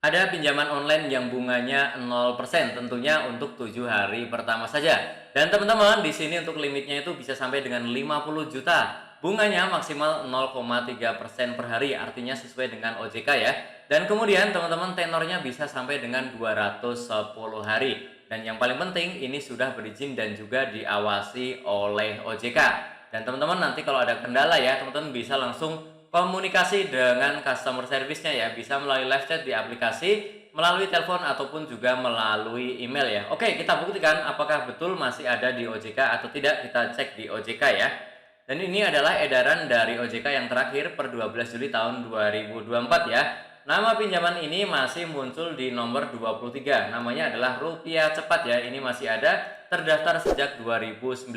Ada pinjaman online yang bunganya 0% tentunya untuk 7 hari pertama saja. Dan teman-teman, di sini untuk limitnya itu bisa sampai dengan 50 juta. Bunganya maksimal 0,3% per hari, artinya sesuai dengan OJK ya. Dan kemudian teman-teman tenornya bisa sampai dengan 210 hari. Dan yang paling penting ini sudah berizin dan juga diawasi oleh OJK. Dan teman-teman nanti kalau ada kendala ya, teman-teman bisa langsung komunikasi dengan customer service-nya ya, bisa melalui live chat di aplikasi, melalui telepon ataupun juga melalui email ya. Oke, kita buktikan apakah betul masih ada di OJK atau tidak, kita cek di OJK ya. Dan ini adalah edaran dari OJK yang terakhir per 12 Juli tahun 2024 ya. Nama pinjaman ini masih muncul di nomor 23. Namanya adalah Rupiah Cepat ya. Ini masih ada, terdaftar sejak 2019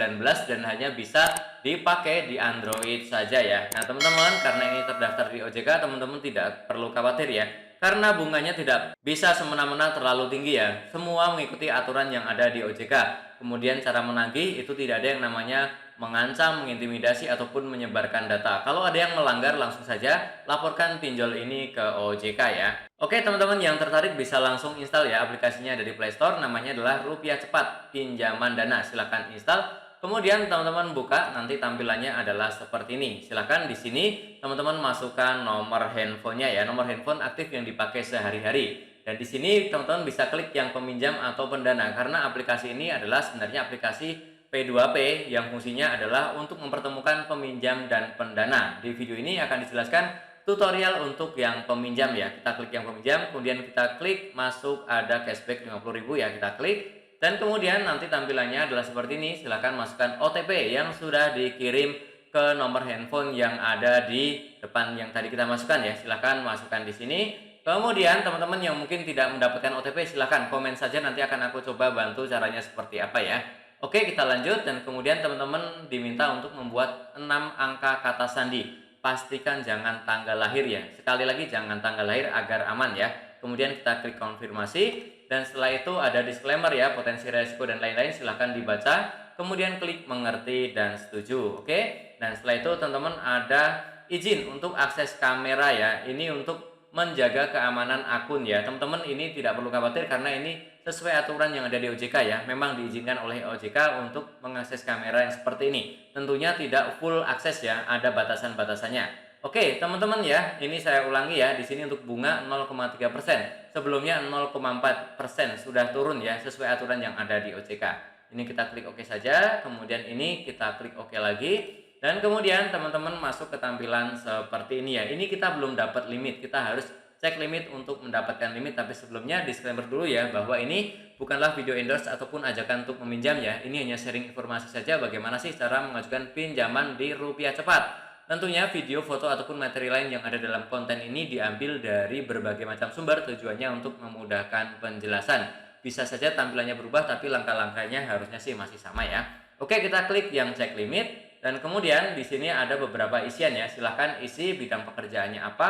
dan hanya bisa dipakai di Android saja ya. Nah, teman-teman, karena ini terdaftar di OJK, teman-teman tidak perlu khawatir ya. Karena bunganya tidak bisa semena-mena terlalu tinggi ya. Semua mengikuti aturan yang ada di OJK. Kemudian cara menagih itu tidak ada yang namanya mengancam, mengintimidasi, ataupun menyebarkan data. Kalau ada yang melanggar, langsung saja laporkan pinjol ini ke OJK ya. Oke teman-teman yang tertarik bisa langsung install ya aplikasinya dari Play Store, namanya adalah Rupiah Cepat Pinjaman Dana. Silahkan install. Kemudian teman-teman buka, nanti tampilannya adalah seperti ini. Silahkan di sini teman-teman masukkan nomor handphonenya ya, nomor handphone aktif yang dipakai sehari-hari. Dan di sini teman-teman bisa klik yang peminjam atau pendana, karena aplikasi ini adalah sebenarnya aplikasi P2P yang fungsinya adalah untuk mempertemukan peminjam dan pendana. Di video ini akan dijelaskan tutorial untuk yang peminjam ya. Kita klik yang peminjam, kemudian kita klik masuk, ada cashback 50.000 ya, kita klik. Dan kemudian nanti tampilannya adalah seperti ini. Silahkan masukkan OTP yang sudah dikirim ke nomor handphone yang ada di depan yang tadi kita masukkan ya. Silahkan masukkan di sini. Kemudian teman-teman yang mungkin tidak mendapatkan OTP, silahkan komen saja, nanti akan aku coba bantu caranya seperti apa ya. Oke, kita lanjut. Dan kemudian teman-teman diminta untuk membuat 6 angka kata sandi. Pastikan jangan tanggal lahir ya. Sekali lagi jangan tanggal lahir agar aman ya. Kemudian kita klik konfirmasi. Dan setelah itu ada disclaimer ya, potensi resiko dan lain-lain, silahkan dibaca. Kemudian klik mengerti dan setuju. Oke. Dan setelah itu teman-teman ada izin untuk akses kamera ya. Ini untuk menjaga keamanan akun ya. Teman-teman ini tidak perlu khawatir karena ini sesuai aturan yang ada di OJK ya. Memang diizinkan oleh OJK untuk mengakses kamera yang seperti ini. Tentunya tidak full akses ya, ada batasan-batasannya. Oke, teman-teman ya, ini saya ulangi ya, di sini untuk bunga 0,3%. Sebelumnya 0,4% sudah turun ya, sesuai aturan yang ada di OJK. Ini kita klik OK saja, kemudian ini kita klik OK lagi. Dan kemudian teman-teman masuk ke tampilan seperti ini ya. Ini kita belum dapat limit, kita harus cek limit untuk mendapatkan limit. Tapi sebelumnya disclaimer dulu ya, bahwa ini bukanlah video endorse ataupun ajakan untuk meminjam ya. Ini hanya sharing informasi saja bagaimana sih cara mengajukan pinjaman di Rupiah Cepat. Tentunya video, foto, ataupun materi lain yang ada dalam konten ini diambil dari berbagai macam sumber, tujuannya untuk memudahkan penjelasan. Bisa saja tampilannya berubah, tapi langkah-langkahnya harusnya sih masih sama ya. Oke, kita klik yang cek limit. Dan kemudian di sini ada beberapa isian ya. Silahkan isi bidang pekerjaannya apa,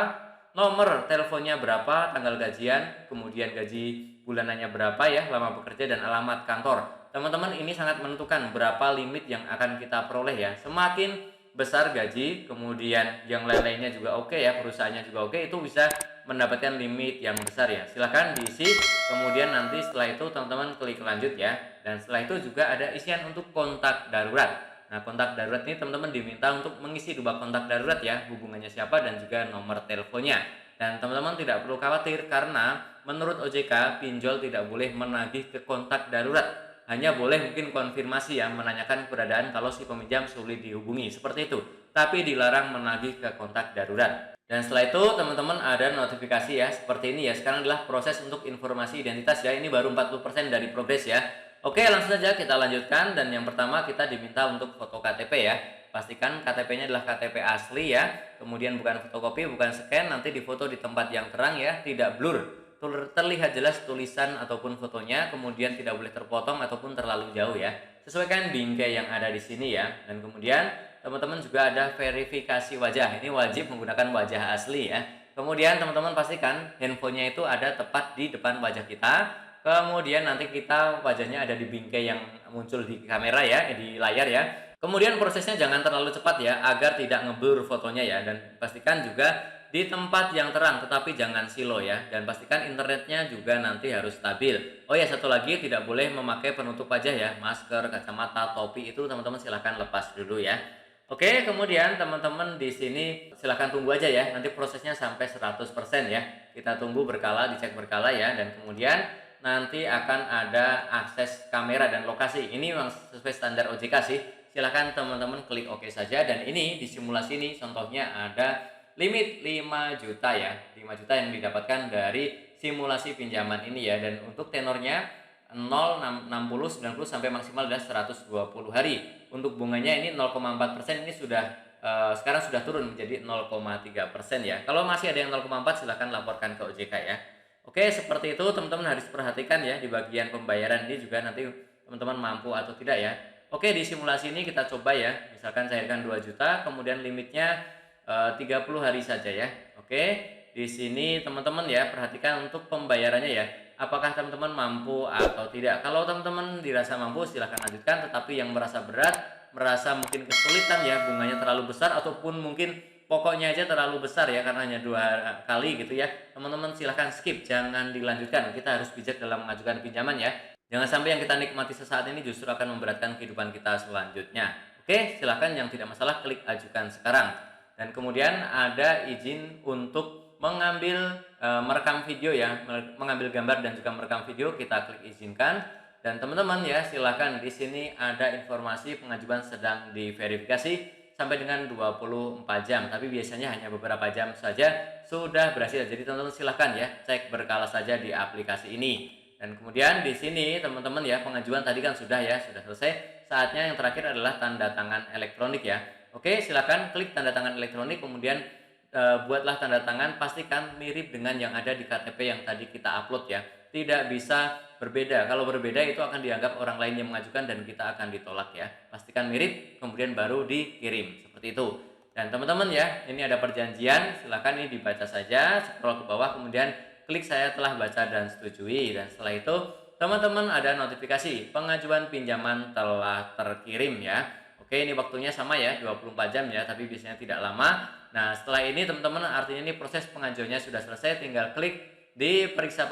nomor teleponnya berapa, tanggal gajian, kemudian gaji bulanannya berapa ya, lama bekerja, dan alamat kantor. Teman-teman ini sangat menentukan berapa limit yang akan kita peroleh ya. Semakin besar gaji, kemudian yang lain-lainnya juga oke ya, perusahaannya juga oke, itu bisa mendapatkan limit yang besar ya. Silahkan diisi, kemudian nanti setelah itu teman-teman klik lanjut ya. Dan setelah itu juga ada isian untuk kontak darurat. Nah, kontak darurat ini teman-teman diminta untuk mengisi 2 kontak darurat ya, hubungannya siapa dan juga nomor teleponnya. Dan teman-teman tidak perlu khawatir karena menurut OJK pinjol tidak boleh menagih ke kontak darurat. Hanya boleh mungkin konfirmasi ya, menanyakan keberadaan kalau si peminjam sulit dihubungi, seperti itu. Tapi dilarang menagih ke kontak darurat. Dan setelah itu teman-teman ada notifikasi ya, seperti ini ya. Sekarang adalah proses untuk informasi identitas ya, ini baru 40% dari progres ya. Oke, langsung saja kita lanjutkan. Dan yang pertama kita diminta untuk foto KTP ya. Pastikan KTP-nya adalah KTP asli ya. Kemudian bukan fotokopi, bukan scan, nanti difoto di tempat yang terang ya, tidak blur. Terlihat jelas tulisan ataupun fotonya, kemudian tidak boleh terpotong ataupun terlalu jauh ya. Sesuaikan bingkai yang ada di sini ya. Dan kemudian teman-teman juga ada verifikasi wajah. Ini wajib menggunakan wajah asli ya. Kemudian teman-teman pastikan handphonenya itu ada tepat di depan wajah kita. Kemudian nanti kita wajahnya ada di bingkai yang muncul di kamera ya, di layar ya. Kemudian prosesnya jangan terlalu cepat ya, agar tidak ngeblur fotonya ya. Dan pastikan juga di tempat yang terang, tetapi jangan silo ya. Dan pastikan internetnya juga nanti harus stabil. Oh ya, satu lagi, tidak boleh memakai penutup wajah ya. Masker, kacamata, topi itu teman-teman silahkan lepas dulu ya. Oke, kemudian teman-teman di sini silahkan tunggu aja ya. Nanti prosesnya sampai 100% ya. Kita tunggu berkala, dicek berkala ya. Dan kemudian nanti akan ada akses kamera dan lokasi. Ini memang sesuai standar OJK sih. Silahkan teman-teman klik OK saja. Dan ini di simulasi ini contohnya ada limit 5 juta ya. 5 juta yang didapatkan dari simulasi pinjaman ini ya. Dan untuk tenornya 0, 60, 90 sampai maksimal adalah 120 hari. Untuk bunganya ini 0,4%, ini sudah sekarang sudah turun menjadi 0,3% ya. Kalau masih ada yang 0,4 silahkan laporkan ke OJK ya. Oke, seperti itu teman-teman harus perhatikan ya di bagian pembayaran ini juga nanti teman-teman mampu atau tidak ya. Oke, di simulasi ini kita coba ya. Misalkan cairkan 2 juta, kemudian limitnya 30 hari saja ya. Oke, di sini teman-teman ya perhatikan untuk pembayarannya ya. Apakah teman-teman mampu atau tidak? Kalau teman-teman dirasa mampu silahkan lanjutkan, tetapi yang merasa berat, merasa mungkin kesulitan ya, bunganya terlalu besar ataupun mungkin pokoknya aja terlalu besar ya karena hanya 2 kali gitu ya, teman-teman silahkan skip, jangan dilanjutkan. Kita harus bijak dalam mengajukan pinjaman ya. Jangan sampai yang kita nikmati sesaat ini justru akan memberatkan kehidupan kita selanjutnya. Oke, silahkan yang tidak masalah klik ajukan sekarang. Dan kemudian ada izin untuk merekam video ya, mengambil gambar dan juga merekam video, kita klik izinkan. Dan teman-teman ya silakan, di sini ada informasi pengajuan sedang diverifikasi sampai dengan 24 jam, tapi biasanya hanya beberapa jam saja sudah berhasil. Jadi teman-teman silahkan ya cek berkala saja di aplikasi ini. Dan kemudian di sini teman-teman ya pengajuan tadi kan sudah ya, sudah selesai. Saatnya yang terakhir adalah tanda tangan elektronik ya. Oke, silakan klik tanda tangan elektronik, kemudian buatlah tanda tangan, pastikan mirip dengan yang ada di KTP yang tadi kita upload ya. Tidak bisa berbeda. Kalau berbeda itu akan dianggap orang lain yang mengajukan dan kita akan ditolak ya. Pastikan mirip, kemudian baru dikirim. Seperti itu. Dan teman-teman ya, ini ada perjanjian, silakan ini dibaca saja, scroll ke bawah, kemudian klik saya telah baca dan setujui. Dan setelah itu, teman-teman ada notifikasi pengajuan pinjaman telah terkirim ya. Oke, ini waktunya sama ya, 24 jam ya, tapi biasanya tidak lama. Nah, setelah ini teman-teman artinya ini proses pengajuannya sudah selesai, tinggal klik di periksa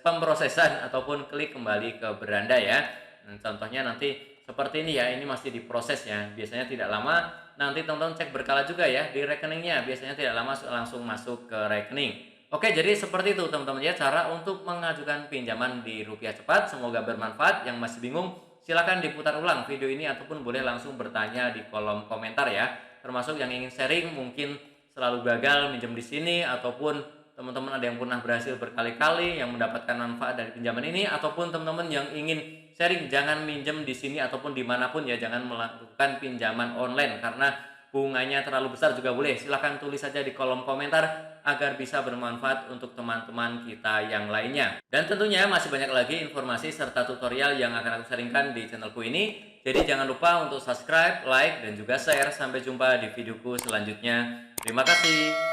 pemrosesan ataupun klik kembali ke beranda ya. Nah, contohnya nanti seperti ini ya, ini masih diproses ya, biasanya tidak lama. Nanti teman-teman cek berkala juga ya di rekeningnya, biasanya tidak lama langsung masuk ke rekening. Oke, jadi seperti itu teman-teman ya cara untuk mengajukan pinjaman di Rupiah Cepat. Semoga bermanfaat. Yang masih bingung silakan diputar ulang video ini ataupun boleh langsung bertanya di kolom komentar ya. Termasuk yang ingin sharing mungkin selalu gagal minjem di sini, ataupun teman-teman ada yang pernah berhasil berkali-kali yang mendapatkan manfaat dari pinjaman ini, ataupun teman-teman yang ingin sharing jangan minjem di sini ataupun dimanapun ya, jangan melakukan pinjaman online karena bunganya terlalu besar juga boleh. Silahkan tulis saja di kolom komentar agar bisa bermanfaat untuk teman-teman kita yang lainnya. Dan tentunya masih banyak lagi informasi serta tutorial yang akan aku sharingkan di channelku ini. Jadi jangan lupa untuk subscribe, like, dan juga share. Sampai jumpa di videoku selanjutnya. Terima kasih.